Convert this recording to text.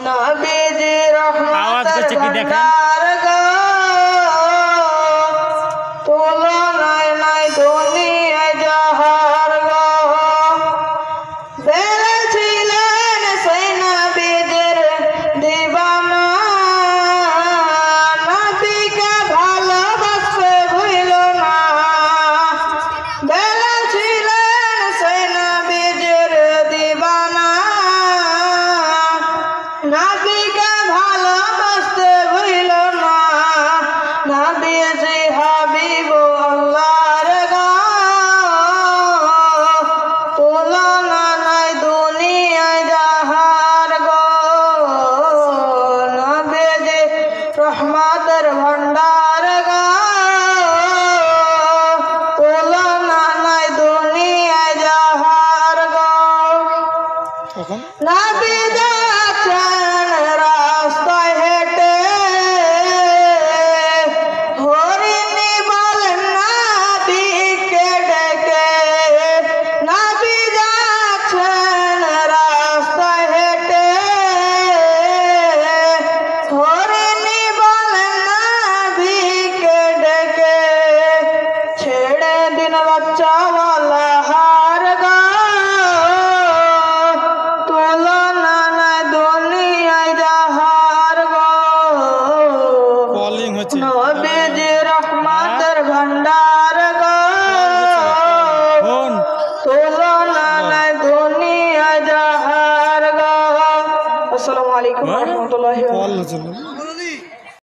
নবীজি রহমতের ভান্ডার গো, তুলনায় নাই দুনিয়ায় যাহার গো। বেড়েছিলেন সেই নবীজির দিবানা, নবীকে ভালোবাসতে ভুইল না। বেড়েছিলেন সেই নবীজির দিবানা, নবীকে ভালোবাসতে ভুইল না। নবীজি হাবিব আল্লাহর গো, তুলনা নাই দুনিয়ায় যাহার গো। নবীজি রহমতের ভান্ডার গো, তুলনা নাই দুনিয়ায় যাহার গো। নবী যাচ্ছেন রাস্তায় হেঁটে, হরিণী বলেন নবীকে ডেকে। নবী যাচ্ছেন রাস্তায় হেঁটে, হরিণী বলেন নবীকে ডেকে। ছেড়ে দিন বাচ্চাওয়ালা